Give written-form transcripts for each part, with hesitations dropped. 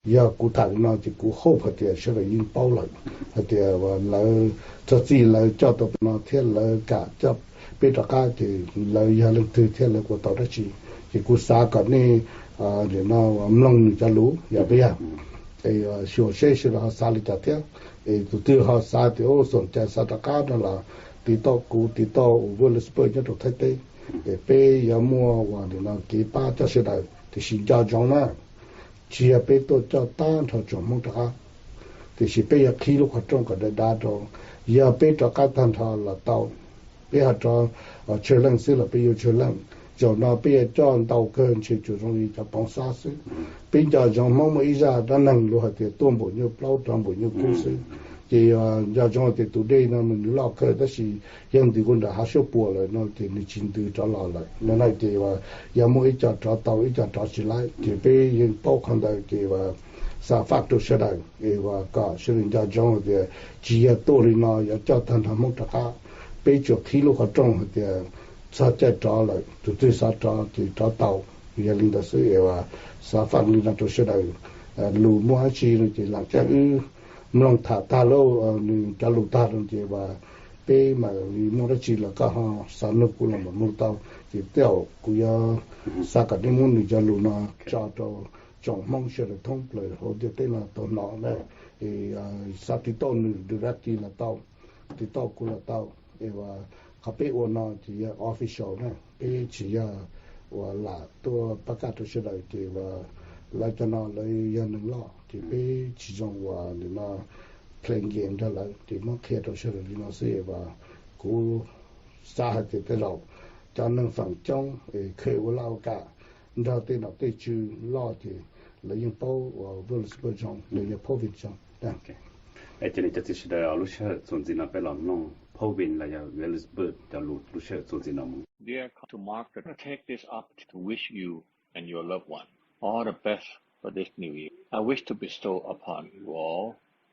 giờ cụ thằng nó thì cụ hộp hạt tiền sẽ là yên bao lại hạt tiền và lợi cho gì lợi cho tụi nó thiết lợi cả cho bây giờ cả thì lợi giờ lên từ thiết lợi của tao đó chỉ cụ xa cả này để nó mong cho lú giờ bây giờ thì sửa sẽ là xa đi chặt thiết thì tụi tôi họ xa thì ô sồn chạy xa tất cả đó là tí to cụ tí to Willis bơi cho được thay thế để bây giờ mua và để nó kỹ ba cho sẽ đại thì xin chào trong đó chỉ là bây tôi cho tan cho chúng mong ta thì chỉ bây giờ khi lúc họ trong cái đa đó giờ bây giờ cái tan thọ là tàu bây giờ cho chơi lăng xí là bây giờ chơi lăng cho nó bây giờ cho tàu cơn chỉ chủ trong đi cho bóng xa xí bây giờ trong mong mấy ra đã năng luôn thì tuôn bộ như bao trong bộ như cú xí thì giờ trong thì tụi đây nó mình lo cái đó là hiện thì cũng đã hát số bùa rồi nó thì mình chính từ cho lo lại nó này thì giờ mỗi cho tàu ít cho chỉ lại thì bây giờ bao con đây thì sa phát được sẽ đây và cả sự liên gia trong thì chỉ tôi thì nó cho thành tham mong tất cả bây giờ khi lúc họ trong thì sa chạy cho lại tụi tôi sa cho thì cho tàu giờ liên gia sự và sa phát liên gia được sẽ đây lù mua chi rồi thì làm cho Mong thả lâu cho lục ta rồi thì và bây mà mua được chỉ là cả họ sản lượng cũng là một mua tàu thì tiêu cũng sa cả đi mua được cho lục nó cho trong mong sẽ được thông lời họ được tên là tàu nọ này thì sa thì tàu được ra chỉ là tàu thì tàu cũng là tàu và họ bây giờ nó thì official này bây chỉ và là tôi bắt cả tôi sẽ đợi thì và lại cho nó lấy dân năng lo thì bây chỉ trong và để nó playing game đó lại thì nó kia tôi sẽ được nó sẽ và cú xa thì cái đầu cho nên phần trong khởi của lao cả đó tên là tên chữ lo thì lấy những bao và Willis bơi trong lấy những bao vịt trong đấy cho nênจะติดได้เอาลูกเชื่อส่วนจีนไปหลอนน้องพ่อวินแล้วจะ Willis เบิร์ดจะลูกเชื่อส่วนจีนน้อง Dear to market, take this opportunity to wish you and your loved one all the best for this new year. I wish to bestow upon you all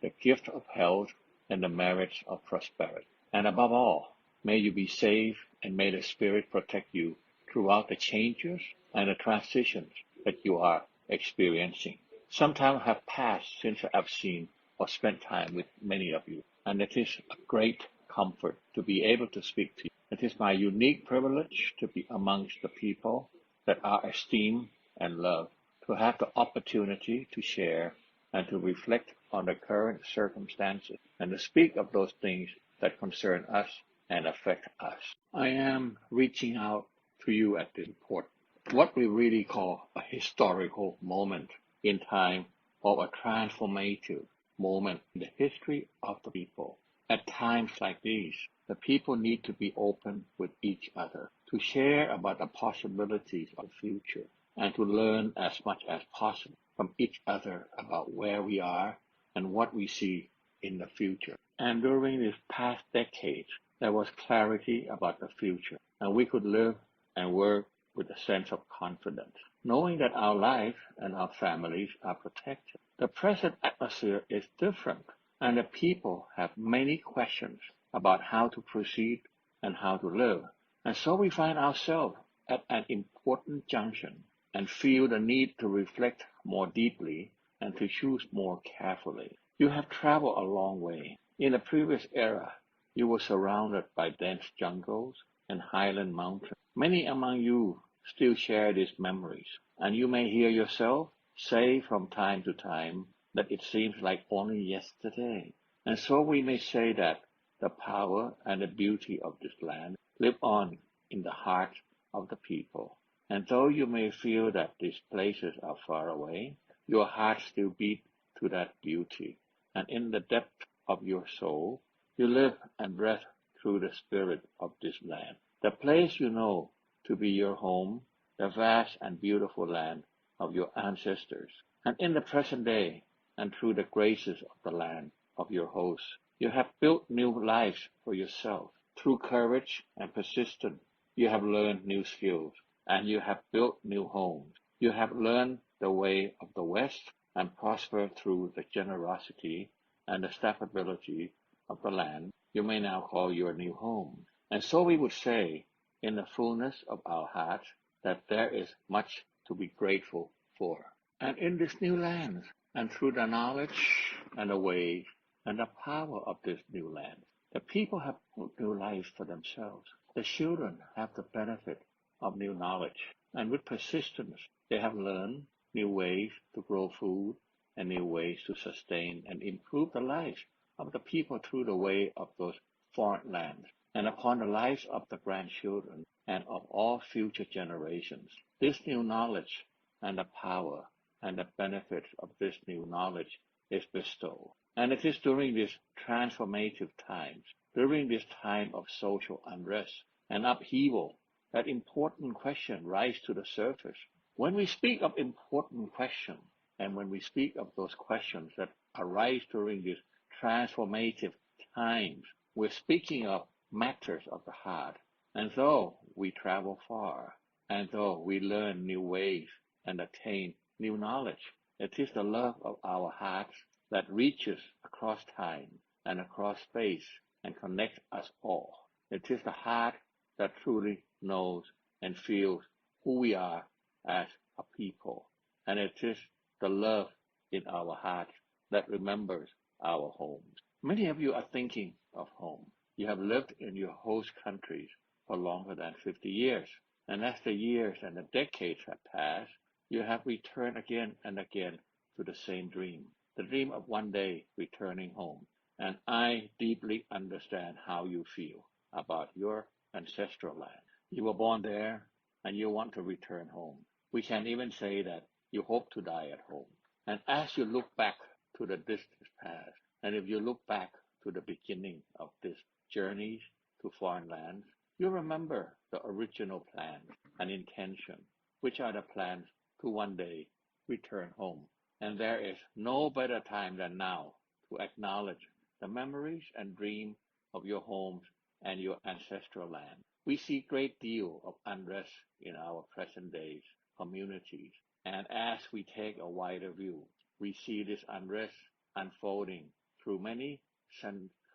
the gift of health and the merits of prosperity. And above all, may you be safe and may the Spirit protect you throughout the changes and the transitions that you are experiencing. Some time have passed since I've seen or spent time with many of you, and it is a great comfort to be able to speak to you. It is my unique privilege to be amongst the people that are esteemed and loved, to have the opportunity to share and to reflect on the current circumstances and to speak of those things that concern us and affect us. I am reaching out to you at this point, what we really call a historical moment in time or a transformative moment in the history of the people. At times like these, the people need to be open with each other, to share about the possibilities of the future, and to learn as much as possible from each other about where we are and what we see in the future. And during this past decades, there was clarity about the future, and we could live and work with a sense of confidence, knowing that our life and our families are protected. The present atmosphere is different, and the people have many questions about how to proceed and how to live. And so we find ourselves at an important junction and feel the need to reflect more deeply and to choose more carefully. You have traveled a long way. In the previous era, you were surrounded by dense jungles and highland mountains. Many among you still share these memories, and you may hear yourself say from time to time that it seems like only yesterday. And so we may say that the power and the beauty of this land live on in the heart of the people. And though you may feel that these places are far away, your heart still beats to that beauty. And in the depth of your soul, you live and breathe through the spirit of this land. The place you know to be your home, the vast and beautiful land of your ancestors. And in the present day, and through the graces of the land of your hosts, you have built new lives for yourself. Through courage and persistence, you have learned new skills, and you have built new homes. You have learned the way of the West and prospered through the generosity and the stability of the land you may now call your new home. And so we would say, in the fullness of our hearts, that there is much to be grateful for. And in this new land, And through the knowledge and the ways and the power of this new land, the people have put new life for themselves. The children have the benefit of new knowledge, and with persistence, they have learned new ways to grow food and new ways to sustain and improve the lives of the people through the way of those foreign lands, and upon the lives of the grandchildren and of all future generations. This new knowledge and the power and the benefit of this new knowledge is bestowed. And it is during these transformative times, during this time of social unrest and upheaval, that important questions rise to the surface. When we speak of important questions, and when we speak of those questions that arise during these transformative times, we're speaking of matters of the heart. And though we travel far, and though we learn new ways and attain new knowledge, it is the love of our hearts that reaches across time and across space and connects us all. It is the heart that truly knows and feels who we are as a people. And it is the love in our hearts that remembers our homes. Many of you are thinking of home. You have lived in your host countries for longer than 50 years. And as the years and the decades have passed, you have returned again and again to the same dream, the dream of one day returning home. And I deeply understand how you feel about your ancestral land. You were born there and you want to return home. We can even say that you hope to die at home. And as you look back to the distant past, and if you look back to the beginning of this journey to foreign lands, you remember the original plans and intention, which are the plans to one day return home. And there is no better time than now to acknowledge the memories and dreams of your homes and your ancestral land. We see a great deal of unrest in our present days communities. And as we take a wider view, we see this unrest unfolding through many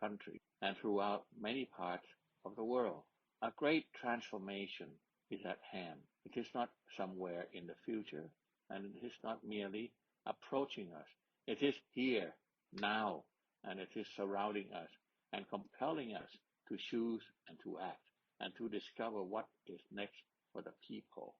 countries and throughout many parts of the world. A great transformation is at hand. It is not somewhere in the future, and it is not merely approaching us. It is here, now, and it is surrounding us and compelling us to choose and to act and to discover what is next for the people.